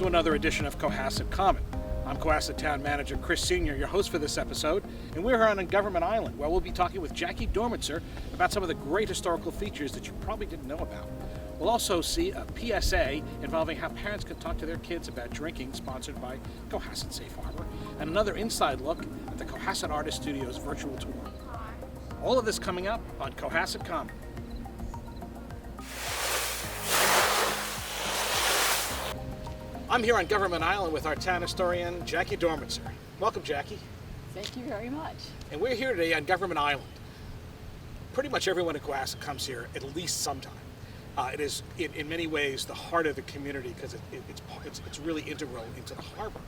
to another edition of Cohasset Common. I'm Cohasset Town Manager Chris Sr., your host for this episode, and we're here on Government Island, where we'll be talking with Jackie Dormitzer about some of the great historical features that you probably didn't know about. We'll also see a PSA involving how parents can talk to their kids about drinking, sponsored by Cohasset Safe Harbor, and another inside look at the Cohasset Artist Studio's virtual tour. All of this coming up on Cohasset Common. I'm here on Government Island with our town historian, Jackie Dormitzer. Welcome, Jackie. Thank you very much. And we're here today on Government Island. Pretty much everyone in Cohasset comes here at least sometime. It is, in many ways, the heart of the community because it's really integral into the harbor.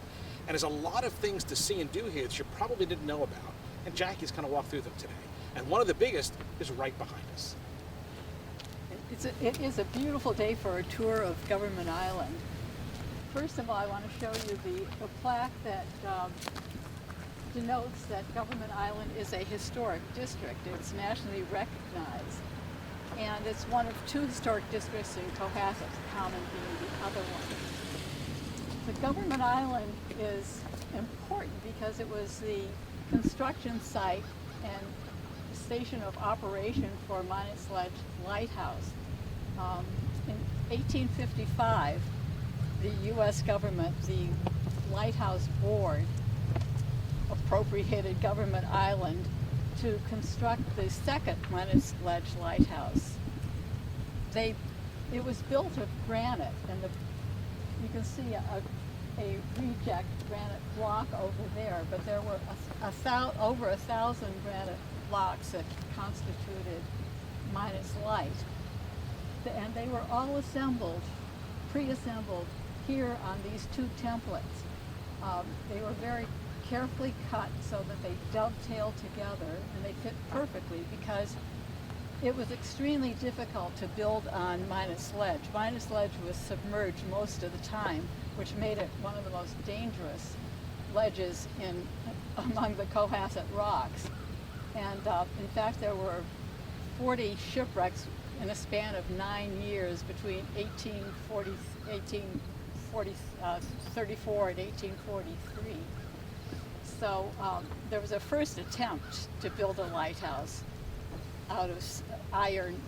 And there's a lot of things to see and do here that you probably didn't know about. And Jackie's going to walk through them today. And one of the biggest is right behind us. It is a beautiful day for a tour of Government Island. First of all, I want to show you the plaque that denotes that Government Island is a historic district. It's nationally recognized. And it's one of two historic districts in Cohasset, Common being the other one. The Government Island is important because it was the construction site and station of operation for Minot Sledge Lighthouse. In 1855, the U.S. government, the Lighthouse Board, appropriated Government Island to construct the second Minot Sledge Lighthouse. It was built of granite, and you can see a reject granite block over there, but there were over 1,000 granite blocks that constituted Minot's Light. And they were all pre-assembled here on these two templates. They were very carefully cut so that they dovetailed together and they fit perfectly because it was extremely difficult to build on Minot Sledge. Minot Sledge was submerged most of the time, which made it one of the most dangerous ledges among the Cohasset rocks. And in fact, there were 40 shipwrecks in a span of 9 years between 1834 and 1843. So there was a first attempt to build a lighthouse out of iron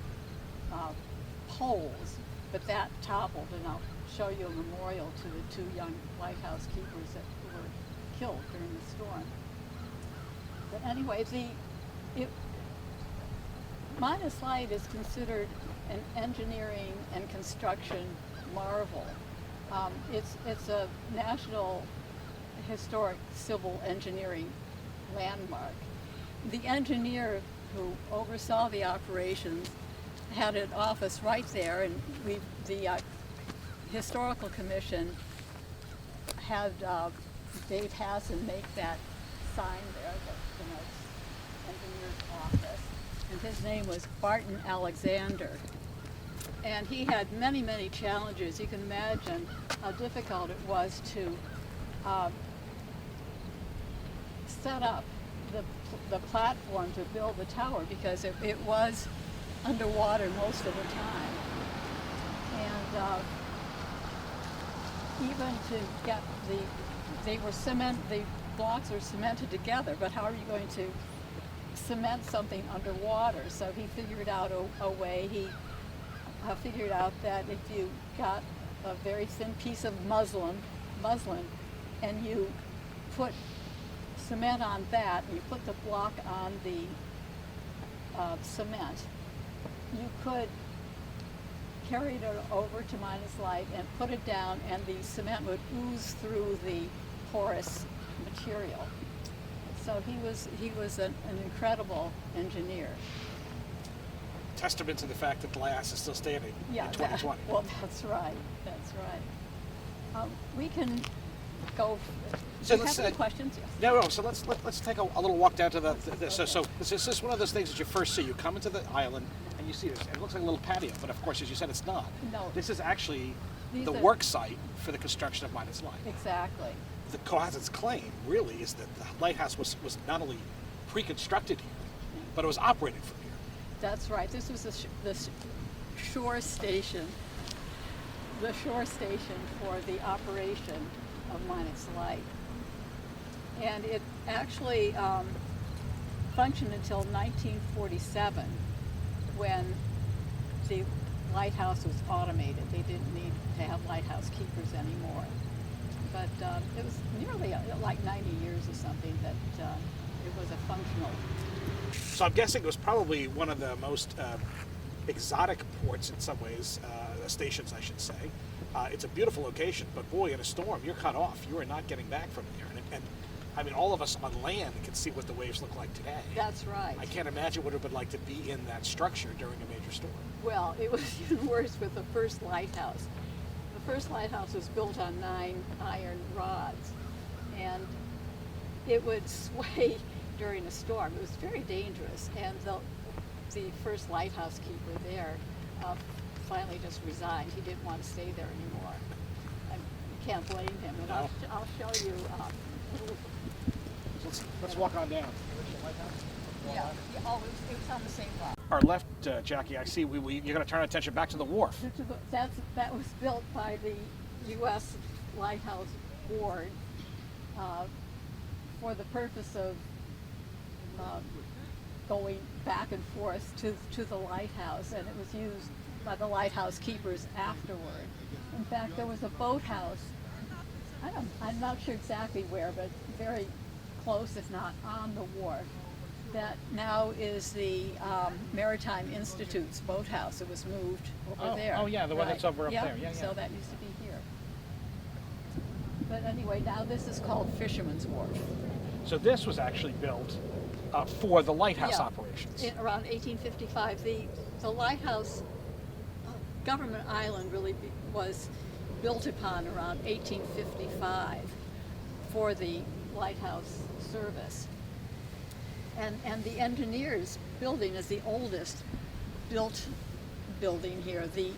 poles, but that toppled, and I'll show you a memorial to the two young lighthouse keepers that were killed during the storm. But anyway, Minot's Light is considered an engineering and construction marvel. It's a national historic civil engineering landmark. The engineer who oversaw the operations had an office right there, and the Historical Commission had Dave Hassan make that sign there that denotes engineer's office. And his name was Barton Alexander. And he had many, many challenges. You can imagine how difficult it was to set up the platform to build the tower because it was underwater most of the time. And even to get the blocks are cemented together, but how are you going to cement something underwater? So he figured out a way. He figured out that if you got a very thin piece of muslin, and you put cement on that, and you put the block on the cement, you could carry it over to Minot's Light and put it down, and the cement would ooze through the porous material. So he was an incredible engineer. Testament to the fact that the lighthouse is still standing in 2020. Well, that's right. We can go. So do you have any questions? Yes. No. So let's take a little walk down to So this is one of those things that you first see. You come into the island and you see this. It looks like a little patio, but of course, as you said, it's not. No. This is actually the work site for the construction of Minot's Light. Exactly. The Cohasset's claim really is that the lighthouse was not only pre-constructed here, but it was operated from here. That's right. This was the shore station the shore station for the operation of Minot's Light. And it actually functioned until 1947, when the lighthouse was automated. They didn't need to have lighthouse keepers anymore. But it was nearly like 90 years or something that it was a functional. So I'm guessing it was probably one of the most exotic ports in some ways, stations I should say. It's a beautiful location, but boy, in a storm, you're cut off. You are not getting back from there. And I mean, all of us on land can see what the waves look like today. That's right. I can't imagine what it would be like to be in that structure during a major storm. Well, it was even worse with the first lighthouse. The first lighthouse was built on 9 iron rods, and it would sway during a storm. It was very dangerous, and the first lighthouse keeper there finally just resigned. He didn't want to stay there anymore. I can't blame him, and No. I'll show you. Let's walk on down. Yeah. Oh, it was on the same block. Our left, Jackie, I see you're going to turn attention back to the wharf. That was built by the U.S. Lighthouse Board for the purpose of going back and forth to the lighthouse, and it was used by the lighthouse keepers afterward. In fact, there was a boathouse, I'm not sure exactly where, but very close, if not on the wharf, that now is the Maritime Institute's boathouse. It was moved over there. Oh, yeah, the one that's over up there. Yeah, yeah. So that used to be here. But anyway, now this is called Fisherman's Wharf. So this was actually built for the lighthouse Yeah. operations. Around 1855, the lighthouse, Government Island really was built upon around 1855 for the lighthouse service. And the engineers building is the oldest built building here. The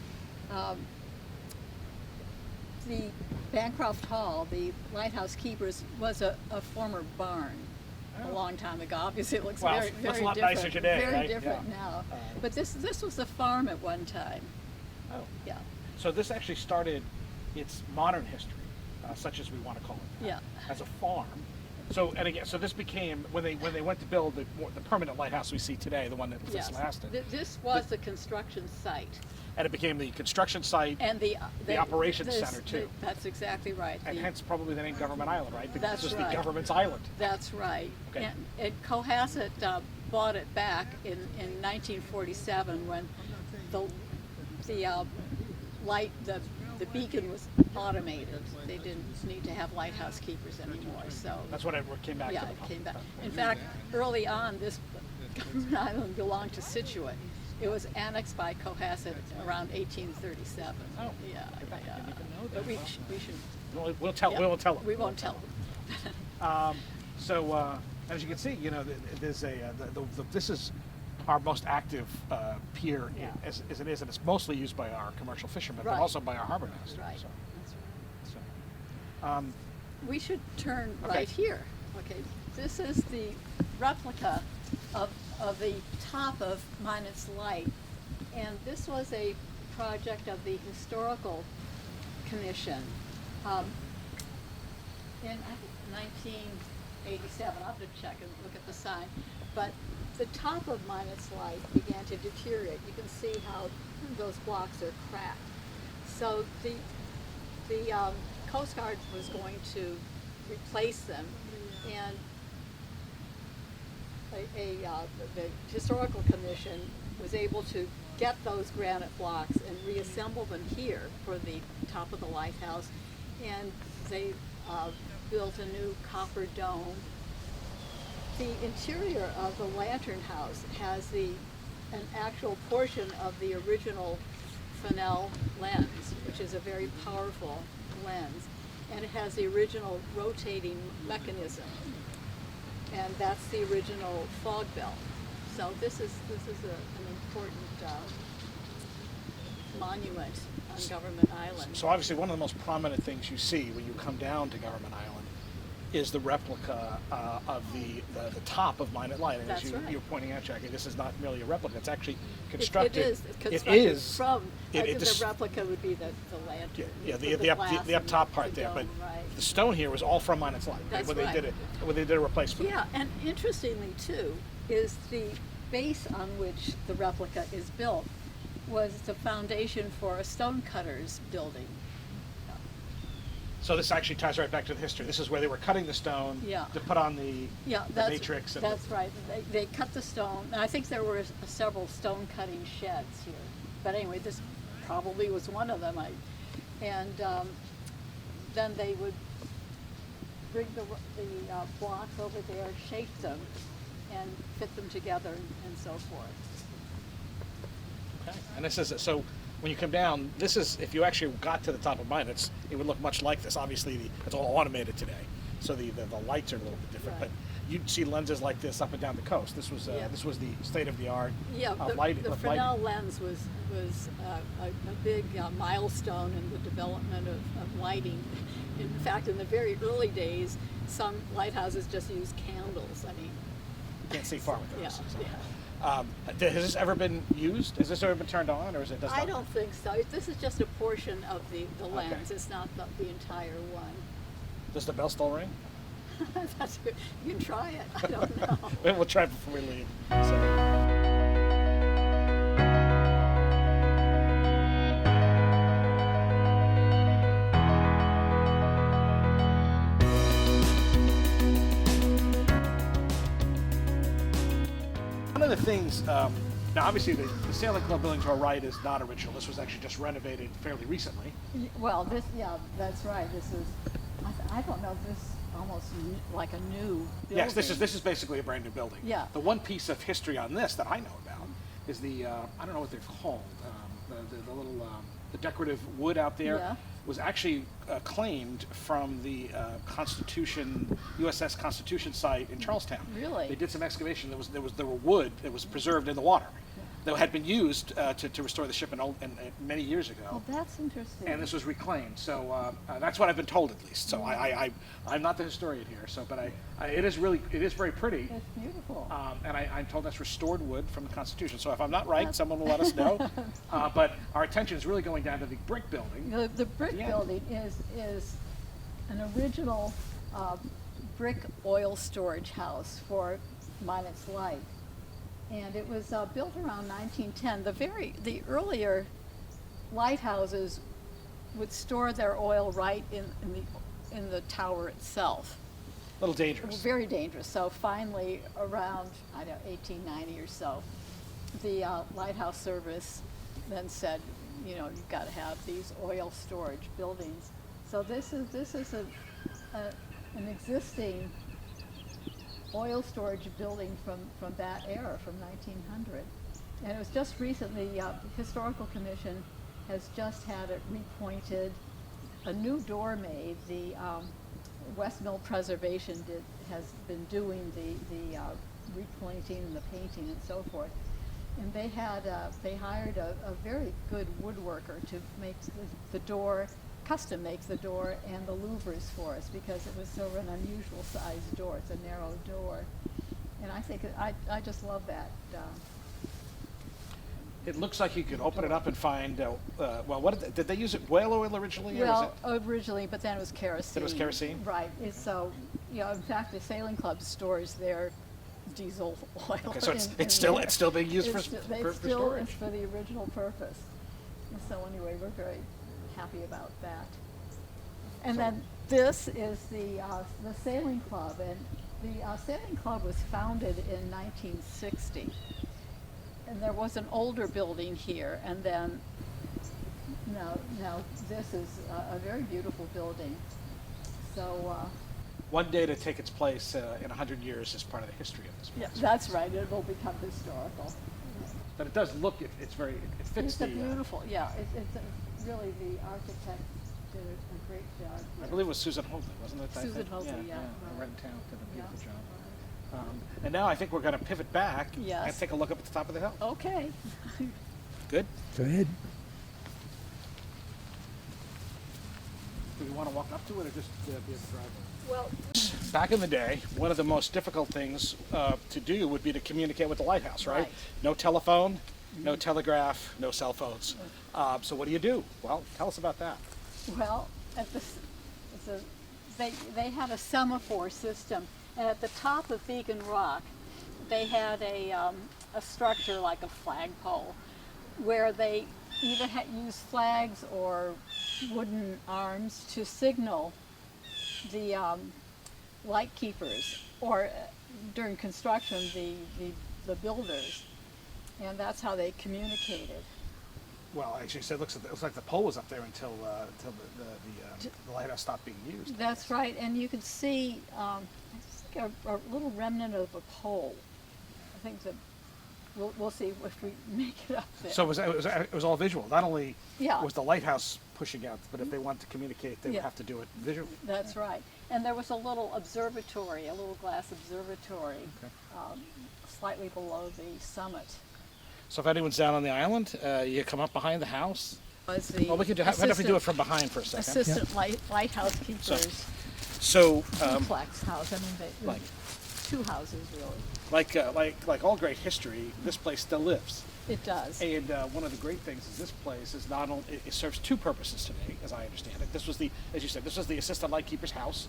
Bancroft Hall, the lighthouse keepers, was a former barn a long time ago. Obviously, it looks very looks a lot different. nicer today, very right? different Yeah. now. But this was a farm at one time. Oh. Yeah. So this actually started its modern history, such as we want to call it, Yeah. as a farm. So and again, so this became when they went to build the permanent lighthouse we see today, the one that Yes. lasted, This was the construction site. and it became the construction site And the operations center too. That's exactly right. And hence probably the name Government Island, right? Because That's this was right. the government's island. That's right. Okay. And Cohasset bought it back in 1947 when the beacon was automated. They didn't need to have lighthouse keepers anymore. So That's when it came back yeah, to the it public. came back. In fact, early on, this Government Island belonged to Situate. It was annexed by Cohasset around 1837. Oh, Yeah, I didn't even know But that. we should. We'll tell. Yeah, We won't tell them. We won't tell them. So as you can see, there's this is our most active pier Yeah. as it is, and it's mostly used by our commercial fishermen, but Right. also by our harbor masters. Right. So, That's so, right. We should turn Okay. right here. Okay, this is the replica of the top of Minot's Light, and this was a project of the Historical Commission in I think 1987. I'll have to check and look at the sign, but the top of Minot's Light began to deteriorate. You can see how those blocks are cracked. So the Coast Guard was going to replace them, and the Historical Commission was able to get those granite blocks and reassemble them here for the top of the lighthouse, and they built a new copper dome. The interior of the lantern house has an actual portion of the original Fresnel lens, which is a very powerful lens, and it has the original rotating mechanism, and that's the original fog belt. So this is an important monument on Government Island. so obviously, one of the most prominent things you see when you come down to Government Island is the replica of the top of Minot Light. And That's as right. you're pointing out, Jackie, this is not merely a replica. It's actually constructed. It is constructed It is. from. The replica would be the lantern. Yeah, the the up top part there, but right. the stone here was all from Minot's Light. That's when right. they did a replacement. Yeah, and interestingly too, is the base on which the replica is built was the foundation for a stonecutter's building. So this actually ties right back to the history. This is where they were cutting the stone Yeah. to put on the That's, matrix. And that's right. They cut the stone, and I think there were several stone cutting sheds here. But anyway, this probably was one of them. And then they would bring the blocks over there, shape them, and fit them together, and so forth. Okay. And this is so. When you come down, this is, if you actually got to the top of mine, it would look much like this. Obviously, it's all automated today, so the lights are a little bit different. Right. But you'd see lenses like this up and down the coast. This was this was the state of the art. Yeah, lighting. the Fresnel lens was a big milestone in the development of lighting. In fact, in the very early days, some lighthouses just used candles. I mean, You can't see far with those. yeah. Has this ever been used? Has this ever been turned on, or is it? I don't think so. This is just a portion of the lens. It's not the entire one. Does the bell still ring? That's good. You can try it. I don't know. We'll try it before we leave. So. One of the things, now obviously the Sailing Club building to our right is not original. This was actually just renovated fairly recently. Well, that's right. This is, I don't know, this almost like a new building. Yes, this is basically a brand new building. Yeah. The one piece of history on this that I know about is the, I don't know what they're called, the little, the decorative wood out there. Yeah. Was actually claimed from the Constitution, USS Constitution site in Charlestown. Really? They did some excavation. There were wood that was preserved in the water that had been used to restore the ship many years ago. Oh, that's interesting. And this was reclaimed. So that's what I've been told, at least. So I'm not the historian here. So, but it is very pretty. It's beautiful. And I'm told that's restored wood from the Constitution. So if I'm not right, someone will let us know. But our attention is really going down to the brick building. The brick building is an original brick oil storage house for Minot's Light, and it was built around 1910. The earlier lighthouses would store their oil right in the tower itself. A little dangerous. Very dangerous. So finally, around 1890 or so, the lighthouse service then said, you've got to have these oil storage buildings. So this is an existing oil storage building from that era, from 1900. And it was just recently, the Historical Commission has just had it repointed, a new door made. The West Mill Preservation has been doing the repointing and the painting and so forth. And they hired a very good woodworker to make the door, custom make the door and the louvers for us, because it was sort of an unusual sized door. It's a narrow door. And I think, I just love that. It looks like you could open it up and find, what did they use it whale oil originally? Well, originally, but then it was kerosene. It was kerosene? Right. So, in fact, the Sailing Club stores their diesel oil. Okay, so it's still being used for storage. It's for the original purpose. And so anyway, we're very happy about that. And then this is the Sailing Club, and the Sailing Club was founded in 1960. And there was an older building here, and then now this is a very beautiful building. So. One day to take its place in 100 years is part of the history of this place. Yeah, that's right. It will become historical. But it does look, it fits the... It's beautiful, it's really, the architect did a great job. I believe it was Susan Hoadley, wasn't it? Susan Hoadley, yeah. Right in town, did a beautiful job. And now I think we're going to pivot back and take a look up at the top of the hill. Okay. Good? Go ahead. Do we want to walk up to it or just be at the driveway? Well, Back in the day, one of the most difficult things to do would be to communicate with the lighthouse, right? Right. No telephone, no telegraph, no cell phones. So what do you do? Well, tell us about that. well, they had a semaphore system, and at the top of Beacon Rock, they had a structure like a flagpole, where they either used flags or wooden arms to signal the light keepers, or during construction, the builders, and that's how they communicated. Well, actually, so it looks like the pole was up there until the lighthouse stopped being used. That's right, and you can see a little remnant of a pole. I think that we'll see if we make it up there. So it was all visual. Not only Yeah. was the lighthouse pushing out, but if they wanted to communicate, they would Yeah. have to do it visually. That's right. And there was a little observatory, a little glass observatory, Okay. slightly below the summit. So if anyone's down on the island, you come up behind the house. Was the Well, we could have to do it from behind for a second. assistant lighthouse keepers So, duplex house. I mean, like- two houses really. like all great history, this place still lives. It does. And one of the great things is this place is not only it serves two purposes today, as I understand it. This was as you said, this was the assistant lightkeeper's house,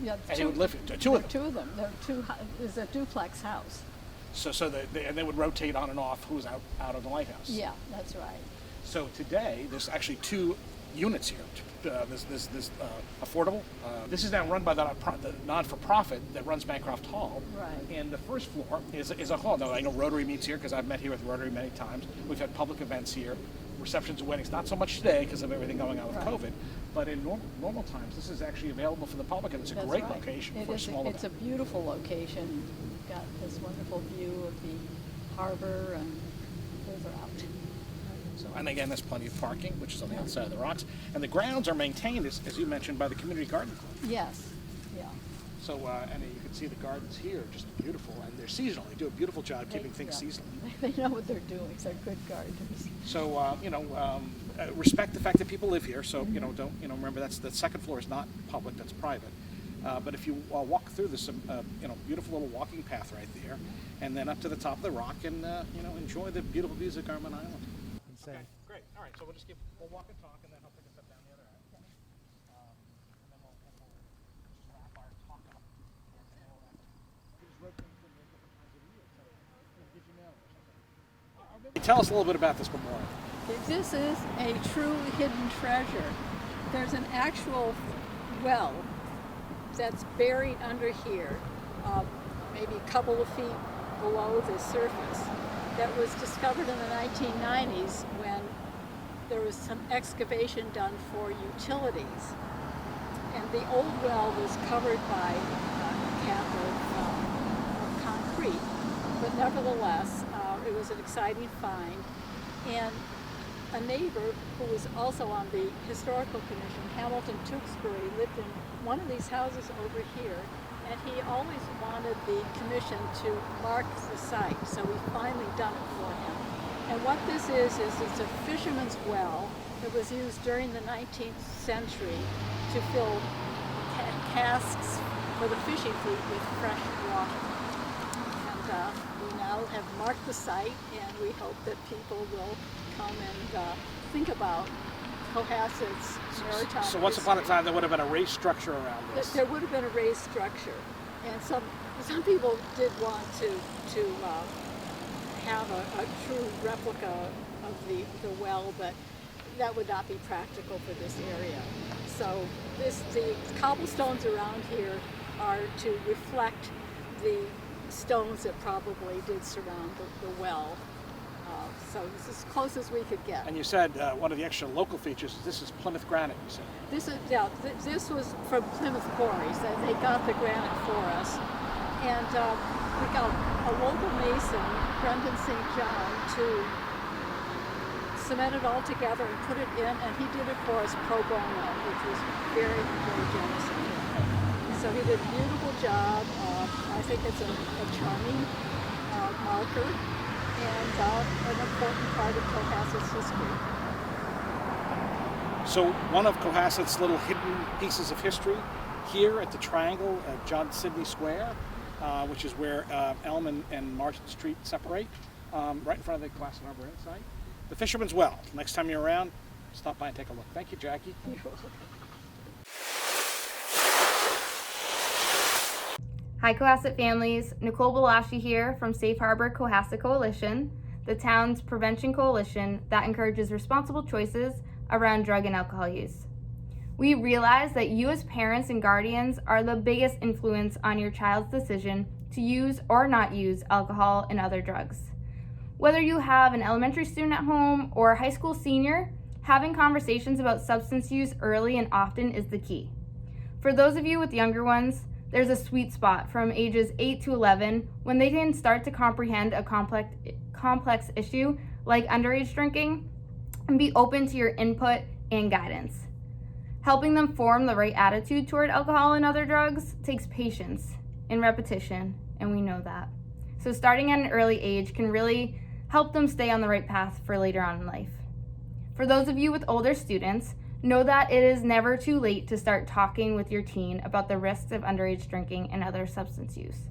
Yeah, and he would live two of them. Two of them. There are two. It's a duplex house. So they would rotate on and off who was out of the lighthouse. Yeah, that's right. So today there's actually two units here. This affordable. This is now run by the non-for-profit that runs Bancroft Hall. Right. And the first floor is a hall. Now I know Rotary meets here because I've met here with Rotary many times. We've had public events here, receptions and weddings. Not so much today because of everything going on with Right. COVID. But in normal times, this is actually available for the public, and it's a That's great right. location for a small It's event. a beautiful location. You've got this wonderful view of the harbor and further out. So, and again, there's plenty of parking, which is on the other side of the rocks. And the grounds are maintained, as you mentioned, by the Community Garden Club. Yes. Yeah. So, and you can see the gardens here, just beautiful, and they're seasonal. They do a beautiful job keeping things Yeah. seasonal. They know what they're doing. They're good gardeners. So, respect the fact that people live here. So, don't remember the second floor is not public; that's private. But if you walk through this, beautiful little walking path right there, and then up to the top of the rock, and enjoy the beautiful views of Garmin Island. Okay, great. All right, so we'll walk and talk, and then I'll pick us up down the other end. And then we'll just wrap our talk up. And we'll just rotate them at different times of the year. So, get your mail or something. Tell us a little bit about this memorial. This is a true hidden treasure. There's an actual well that's buried under here, maybe a couple of feet below the surface, that was discovered in the 1990s when there was some excavation done for utilities. And the old well was covered by a cap of concrete, but nevertheless, it was an exciting find. And a neighbor who was also on the Historical Commission, Hamilton Tewksbury, lived in one of these houses over here, and he always wanted the commission to mark the site, so we finally done it for him. And what this is it's a fisherman's well that was used during the 19th century to fill casks for the fishing fleet with fresh water. And we now have marked the site, and we hope that people will come and think about Cohasset's maritime So once upon a history. time, there would have been a raised structure around this. There would have been a raised structure, and some people did want to have a true replica of the well, but that would not be practical for this area. So the cobblestones around here are to reflect the stones that probably did surround the well. So it's as close as we could get. And you said one of the extra local features is this is Plymouth Granite, you said. This was from Plymouth Quarries. They got the granite for us. And we got a local mason, Brendan St. John, to cement it all together and put it in, and he did it for us pro bono, which was very, very generous of him. So he did a beautiful job. I think it's a charming marker and an important part of Cohasset's history. So one of Cohasset's little hidden pieces of history here at the Triangle at John Sidney Square, which is where Elm and Martin Street separate, right in front of the Cohasset Harbor Inn site. The Fisherman's Well. Next time you're around, stop by and take a look. Thank you, Jackie. Hi Cohasset families, Nicole Balashi here from Safe Harbor Cohasset Coalition, the town's prevention coalition that encourages responsible choices around drug and alcohol use. We realize that you as parents and guardians are the biggest influence on your child's decision to use or not use alcohol and other drugs. Whether you have an elementary student at home or a high school senior, having conversations about substance use early and often is the key. For those of you with younger ones, there's a sweet spot from ages 8 to 11 when they can start to comprehend a complex issue like underage drinking and be open to your input and guidance. Helping them form the right attitude toward alcohol and other drugs takes patience and repetition, and we know that. So starting at an early age can really help them stay on the right path for later on in life. For those of you with older students, know that it is never too late to start talking with your teen about the risks of underage drinking and other substance use.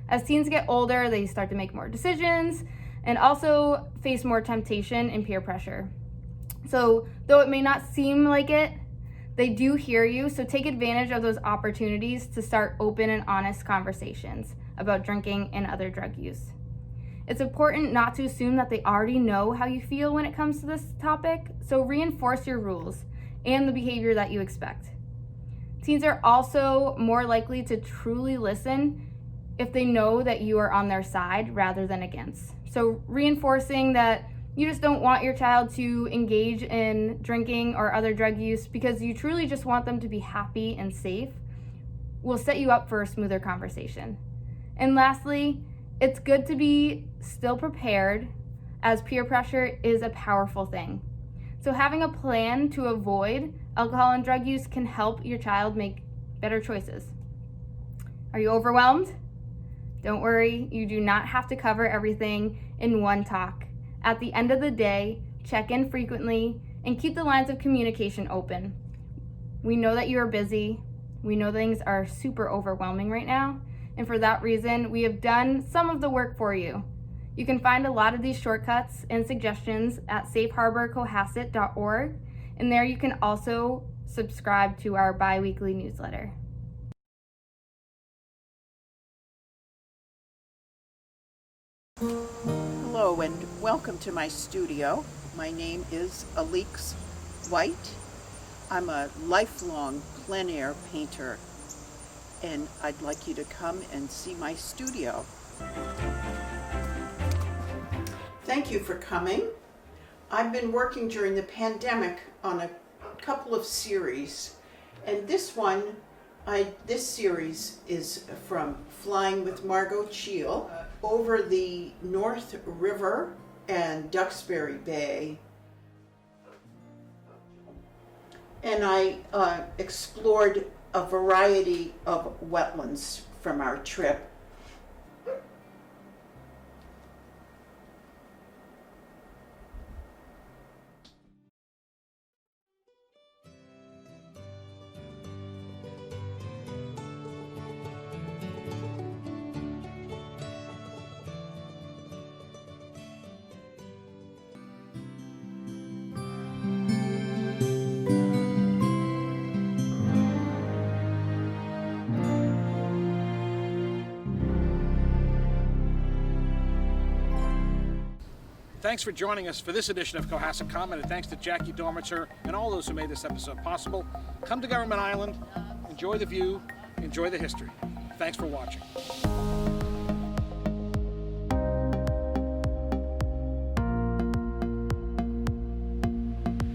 As teens get older, they start to make more decisions and also face more temptation and peer pressure. So though it may not seem like it, they do hear you, so take advantage of those opportunities to start open and honest conversations about drinking and other drug use. It's important not to assume that they already know how you feel when it comes to this topic, so reinforce your rules and the behavior that you expect. Teens are also more likely to truly listen if they know that you are on their side rather than against. So reinforcing that you just don't want your child to engage in drinking or other drug use because you truly just want them to be happy and safe will set you up for a smoother conversation. And lastly, it's good to be still prepared, as peer pressure is a powerful thing. So having a plan to avoid alcohol and drug use can help your child make better choices. Are you overwhelmed? Don't worry, you do not have to cover everything in one talk. At the end of the day, check in frequently and keep the lines of communication open. We know that you are busy. We know things are super overwhelming right now. And for that reason, we have done some of the work for you. You can find a lot of these shortcuts and suggestions at safeharborcohasset.org, and there you can also subscribe to our bi-weekly newsletter. Hello and welcome to my studio. My name is Alix White. I'm a lifelong plein air painter, and I'd like you to come and see my studio. Thank you for coming. I've been working during the pandemic on a couple of series, and this series is from Flying with Margot Cheel over the North River and Duxbury Bay. And I explored a variety of wetlands from our trip. Thanks for joining us for this edition of Cohasset Comment, and thanks to Jackie Dormitzer and all those who made this episode possible. Come to Government Island, enjoy the view, enjoy the history. Thanks for watching.